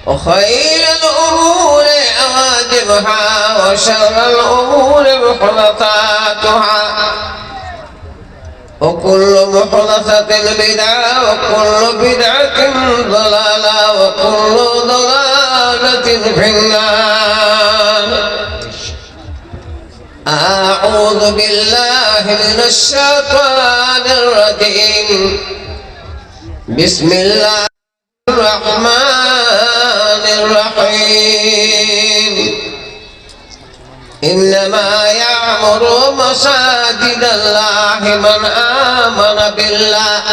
وخير الأمور عواقبها وشر الأمور محدثاتها وكل محدثة بدعة وكل بدعة ضلالة وكل ضلالة في النار. أعوذ بالله من الشيطان الرجيم. بسم الله الرحمن الرحيم. إنما يعمر مساجد الله من آمن بالله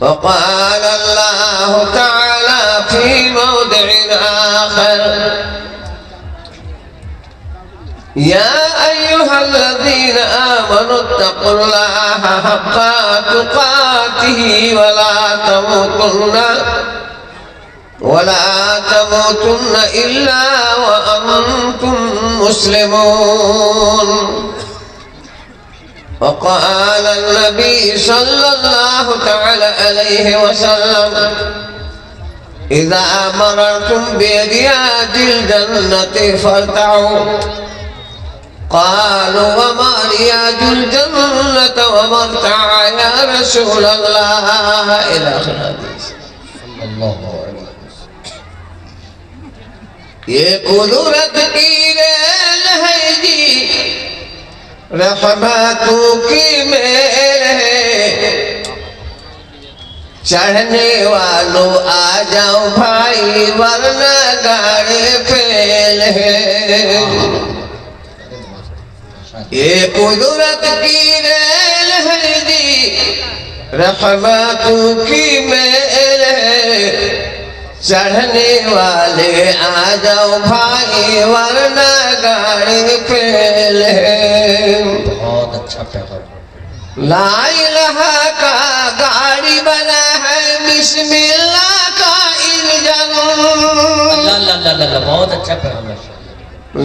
وقال الله تعالى في موضع آخر يا أيها الذين آمنوا اتقوا الله حق تقاته ولا تموتن إلا وأنتم مسلمون. وقال النبي صلى الله تعالى عليه وسلم إذا مررتم برياض الجنة فارتعوا. قالوا وما رياض الجنة وما ارتع يا رسول الله إلى آخر الحديث. الله عليه وسلم. ये कुदरत की रेल है जी, रहमतों की मेल है, चढ़ने वालों आ जाओ भाई वरना गाड़ी फेल है। ये कुदरत की रेल है जी, रहमतों की मेल है, चढ़ने वाले आ जाओ भाई वरना गाड़ी फेल है। बहुत अच्छा पैगाम। ला इलाहा का गाड़ी बना है बिस्मिल्लाह का इंजन। अल्लाह बहुत अच्छा पैगाम है।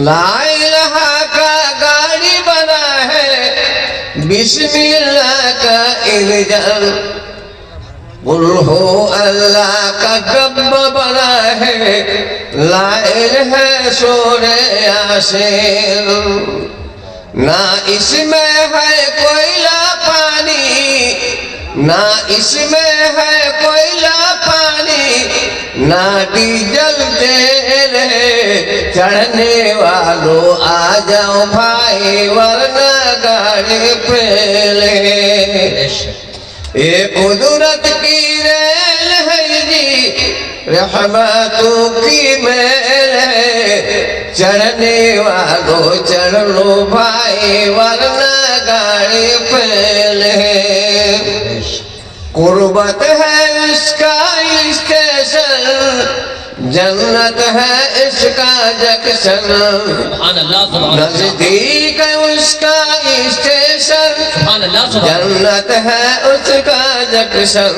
ला इलाहा का गाड़ी बना है बिस्मिल्लाह का इंजन। कुल हो अल्लाह का डब्बा बना है लाइल है सोने यासीन। ना इसमें है कोयला पानी, ना इसमें है कोयला पानी, ना डीजल तेल है, चढ़ने वालों आ जाओ भाई वरना गाड़ी फेल है। ये कुदरत की रेल है जी, रहमतों की मेल है, चढ़ने वालों चढ़ लो भाई वरना गाड़ी फेल है। कुर्बत है इसका स्टेशन, जन्नत है इसका जंक्शन। नजदीक है उसका स्टेशन, जन्नत है उसका जंक्शन।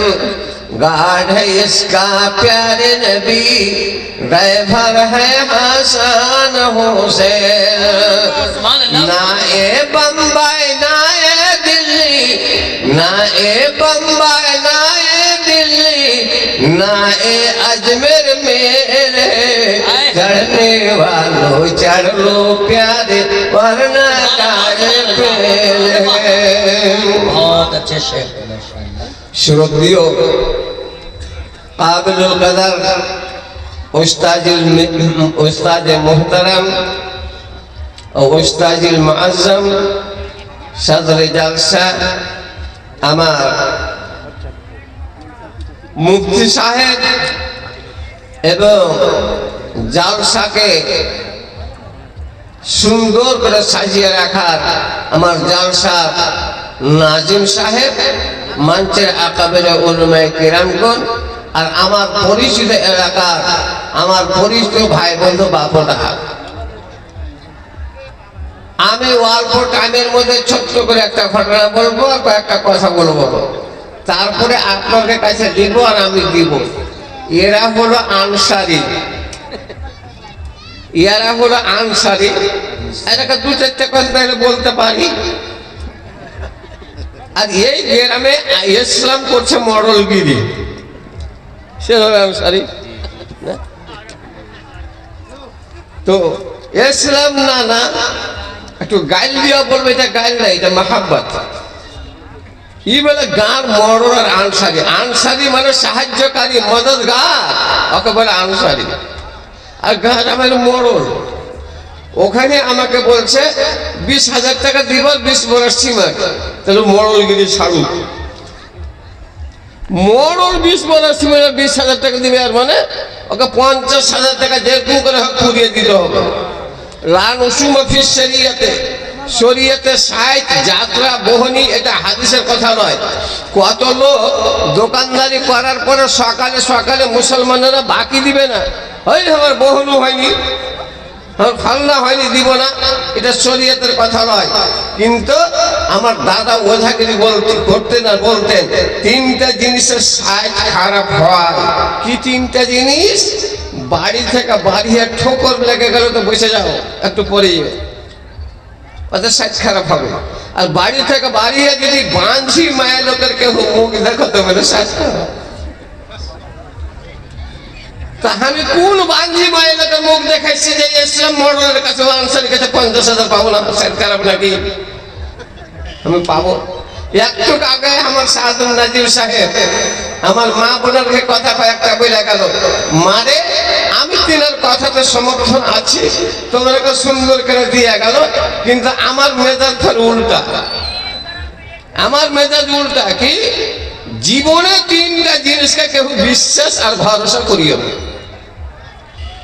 गार्ड है इसका प्यारे नबी, ड्राइवर है हसन हुसैन। ना ए बम्बई ना ए दिल्ली, ना ए बम्बई ना ए दिल्ली, ना ए अजमेर मेरे, चढ़ने वालों चढ़ लो प्यारे वरना गाड़ी फेल है। बहुत अच्छे शेर। श्रोतियो काबिल कदर उस्ताद मोहतरम और उस्ताद मुअज्जम सदर जलसा আমার মুফতি সাহেব এবং জালসাকে সুন্দর করে সাজিয়ে রাখার আমার জালসা নাজিম সাহেব, মঞ্চের আকাবের উলামায়ে কিরামগণ আর আমার পরিচিত এলাকার আমার পরিচিত ভাই বন্ধু বাপরা, আমি অল্প টাইমের মধ্যে ছোট্ট করে একটা ঘটনা বলবো, কয়েকটা কথা বলবো, তারপরে আপনাদের কাছে দিব আর আমি দিব। এরা হলো আনসারি, এরা হলো আনসারি। এটাকে দু চারটে কথা তাহলে বলতে পারি। আর এই গ্রামে ইসলাম করছে মডলগিরি, সে হলো আনসারি। তো এসলাম না না একটু গাইল দিয়া বলবে, এটা গাইল না, এটা মাহাব্বত। ই বলে গাঁর মরণ আর আনসারি। আনসারি মানে সাহায্যকারী, মদতগার, ওকে বলে আনসারি। আর গাঁর আমার মরণ। ওখানে আমাকে বলছে 20,000 টাকা দিব, 20 বড় সিমেন্ট। তাহলে মরলগিরি ছাড়ুক। মরল 20 বড় সিমেন্ট 20,000 টাকা দিবে, আর মানে ওকে 50,000 টাকা যেরকম করে হোক পুড়িয়ে দিতে হবে। রান উসুম অফিস শরিয়াতে, শরিয়াতে 60 যাত্রা বহনি, এটা হাদিসের কথা নয়। কত লোক দোকানদারি করার পরে সকালে সকালে মুসলমানেরা বাকি দিবে না, ওই আমার বহনু হয়নি, ফালনা হয়নি, দিব না, এটা শরীয়তের কথা নয়। কিন্তু আমার দাদা ওঝাগিরি করতেন আর বলতেন 3টা জিনিসের সাইড খারাপ হয়। কি 3টা জিনিস? বাড়ি থেকে বাড়িয়ে ঠোকর লেগে গেল তো বসে যাও, একটু পরে ওদের সাইড খারাপ হবে। আর বাড়ি থেকে বাড়িয়ে যদি বাঁধি মায়ের লোকের কেউ মুখ দেখো তো বলে সাইড খারাপ। তা আমি কোন বাঞ্জি মায়ের লোকের মুখ দেখাইছি যে ইসলাম মডেলের কাছে, আনসারের কাছে 50,000 পাবো না? সাইড খারাপ নাকি? আমি পাবো। একটু আগে আমার সাহাদুল নাজির সাহেব আমার মা বোনের কথা কয়েকটা বলে গেল, মারে আমি তিনার কথাতে সমর্থন আছি, তোমাকে সুন্দর করে দিয়ে গেল, কিন্তু আমার মেজাজ ধর উল্টা। আমার মেজাজ উল্টা। কি? জীবনে 3টা জিনিসকে কেউ বিশ্বাস আর ভরসা করিও না।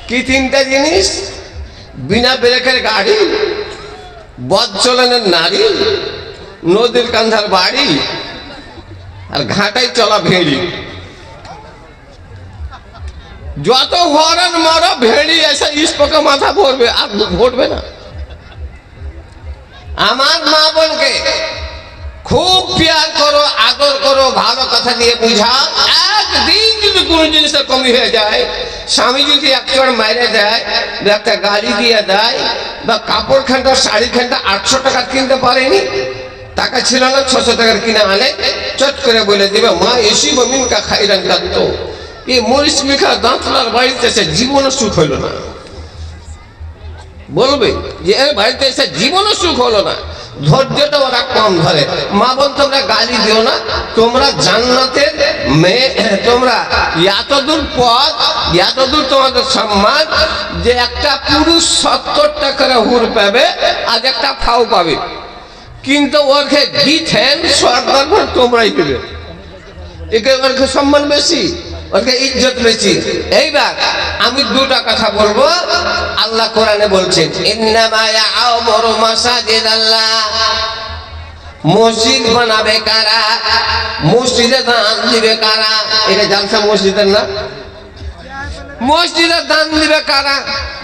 কি 3টা জিনিস? বিনা ব্রেকের গাড়ি, বজ্রলেনের নারী, নদীর কান্ধার বাড়ি, আর ঘাটাই চলা ভেড়ি। যত হরণ মর ভেড়ি এসে ইস্পকে মাথা ভরবে, আর ভরবে না। আমার মা বোনকে খুব প্যার করো, আদর করো, ভালো কথা দিয়ে বুঝাও। একদিন যদি কোনো জিনিসের কমি হয়ে যায়, স্বামী যদি এক চড় মাইরে দেয়, একটা গাড়ি দিয়ে দেয়, বা কাপড় খানটা শাড়ি খানটা 800 টাকা কিনতে পারেনি, টাকা ছিল না, 600 টাকার কিনে আনে, চট করে বলে দিবে মা এসি বমিন কা খাইরান কাটত। এই মরিচ মেখা দাঁতলার বাড়িতে এসে জীবনও সুখ হইল না। বলবে যে এর বাড়িতে এসে জীবনও সুখ হলো না। ধৈর্যটা ওরা কম ধরে। মা বোন তোমরা গালি দিও না, তোমরা জান্নাতের মেয়ে, তোমরা এতদূর পথ, এতদূর তোমাদের সম্মান যে একটা পুরুষ 70 টাকা হুর পাবে, আর একটা ফাও পাবে, কিন্তু ওকে দিতেন সর্দার তোমরাই পেবে। একে ওকে সম্মান বেশি, ওকে ইজ্জত বেশি। এইবার আমি 2টা কথা বলবো। আল্লাহ কোরআনে বলছেন ইন্নামা ইয়া'মুরু মাসাজিদাল্লাহ, মসজিদ বানাবে কারা, মসজিদে দান দিবে কারা? এটা জালসা মসজিদের না? মসজিদে দান দিবে কারা,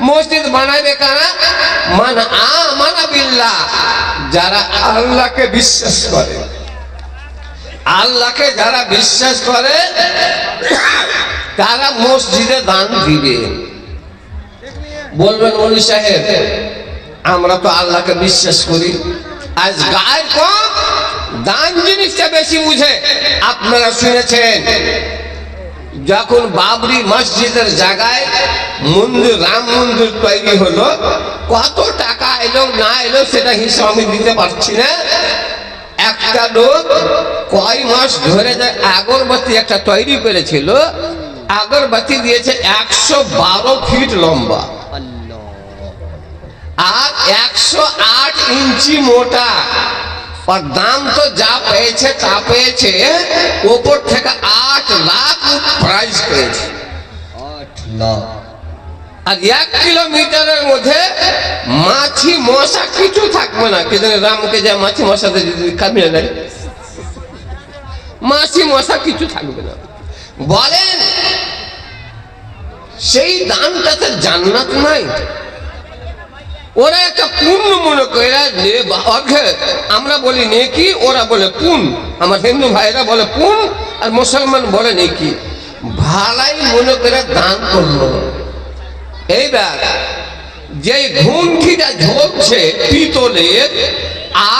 মসজিদ বানাবে কারা? মান আমানা বিল্লাহ, যারা আল্লাহকে বিশ্বাস করে। আল্লাহকে যারা বিশ্বাস করে তারা মসজিদে দান দিবে। বলবেন ওলি সাহেব আমরা তো আল্লাহকে বিশ্বাস করি, আজ গায়ের কম, দান জিনিসটা বেশি বুঝে। আপনারা শুনেছেন যখন বাবরি মসজিদের জায়গায় মন্দির, রাম মন্দির তৈরি হলো, কত টাকা এলো না এলো সেটা হিসাব আমি দিতে পারছি না। একটা লোক কয় মাস ধরে আগরবাতি একটা তৈরি করেছিল, আগরবাতি দিয়েছে 112 ফিট লম্বা আর 108 ইঞ্চি মোটা। আর দাম তো যা পেয়েছে তা পেয়েছে, ওপর থেকে 8 লাখ প্রাইস পেয়েছে। 8 লাখ। আর 1 কিলোমিটারের মধ্যে মাছি মশা কিছু থাকবে না। কে জানে রামকে যা মাছি মশাতে কামিয়ে দেয়, মাছি মশা কিছু থাকবে না। বলেন সেই দানটাতে জান্নাত নাই? ওরা একটা পুণ্য মনে করে, আমরা বলি নেকি, ওরা বলে পুন। আমার হিন্দু ভাইরা বলে পুন, আর মুসলমান বলে নেকি। ভালাই মনে করে দান করলো। এইবার যে ঘুমটিটা ঝলছে পিতলের,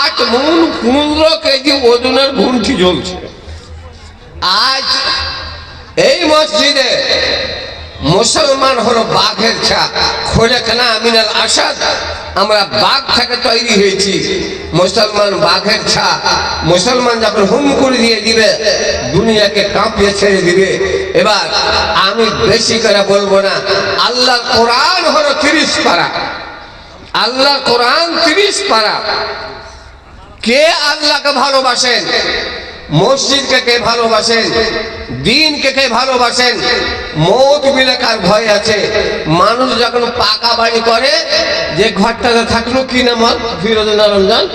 8 মণ 15 কেজি ওজনের ঘুমটি জ্বলছে। আজ এই মসজিদে মুসলমান হলো বাঘের ছা, খোলেকনা মিনাল আসাদ, আমরা বাঘ থেকে তৈরি হয়েছি। মুসলমান বাঘের ছা, মুসলমান যখন হুম করে দিয়ে দিবে দুনিয়াকে কাঁপিয়ে ছেড়ে দিবে। এবার আমি বেশি করে বলবো না, আল্লাহর কোরআন হলো 30 পারা, আল্লাহর কোরআন 30 পারা। কে আল্লাহকে ভালোবাসেন, মসজিদকে কে ভালোবাসেন, দিনকে কে ভালোবাসেন, মৌত বিলে কার ভয় আছে? মানুষ যখন পাকা বাড়ি করে, যে ঘরটাতে থাকলো কি নাম ফিরোজনা রমজান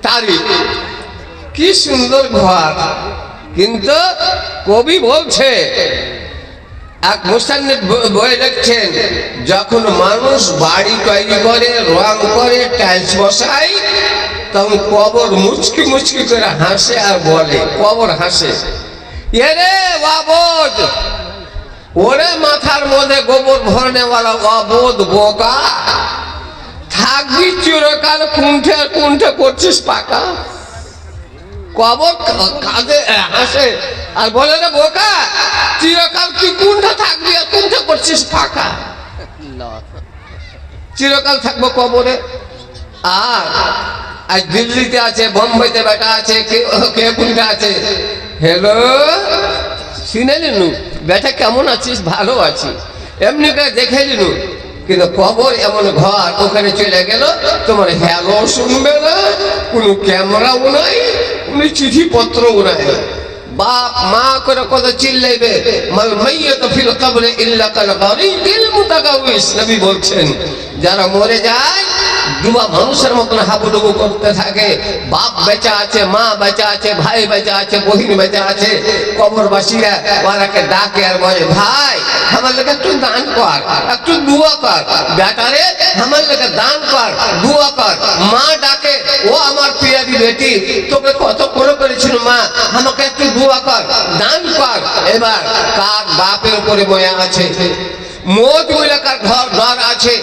তারি, কি সুন্দর ঘর, কিন্তু কবি বলছে, এক মুসান্নিফ বই লিখছেন, যখন মানুষ বাড়ি তৈরি করে, রং করে, টাইলস বসায়, তখন কবর মুচকি মুচকি করে হাসে আর বলে, কবর হাসে, এরে অবোধ, ওরে মাথার মধ্যে গোবর ভরনেওয়ালা অবোধ বোকা, থাকবি চিরকাল কুণ্ঠে কুণ্ঠে করছিস পাকা। কবর কাঁদে হাসে আর বলে, রে বোকা, চিরকাল কি কুণ্ঠে থাকবি আর কুণ্ঠে করছিস ফাঁকা, চিরকাল থাকবো কবরে। আর আজ দিল্লিতে আছে, বোম্বাইতে বেটা আছে, কে কোনটা আছে, হ্যালো শুনে নিনু বেটা কেমন আছিস, ভালো আছি, এমনি করে দেখে নিনু। কিন্তু কবর এমন ঘর, ওখানে চলে গেল, তোমার হ্যালো শুনবে না, কোনো ক্যামেরাও নাই, কোনো চিঠিপত্রও নাই। বাপ মা করে কত চিল্লাইবে, মাল মাইয়াত ফিল কবরে ইল্লা কাল গারিকিল মুতাকাউইস, নবী বলছেন, যারা মরে যায় দুবা মানুষের মতন হাবুডুবু করতে থাকে। বাপ বেঁচে আছে, মা বেঁচে আছে, ভাই বেঁচে আছে, বহিন বেঁচে আছে, কবরবাসীরা ওরাকে ডাকে আর বলে, ভাই আমার লোকে একটু দান কর, একটু দুয়া কর, বেটারে আমার লোকে দান কর, দুয়া কর। মা ডাকে, ও আমার প্রিয়াবি বেটি, তোকে কত করেছিল মা, আমাকে একটু দুয়া কর, দান কর। এবার কার বাপের উপরে ময়া আছে, মৌত বলে কার ঘর ঘর আছে,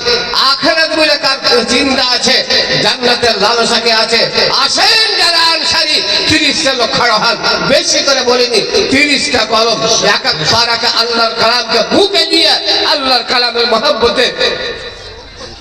আখিরাত বলে কার চিন্তা আছে, জান্নাতের লালসাকে আছে। আসেন যারা আনসারী, 30টা লোক খাড়া হন, বেশি করে বলিনি, 30টা কলম, এক এক পারাকে আল্লাহর কালামকে বুকে দিয়ে আল্লাহর কালামের মহব্বতে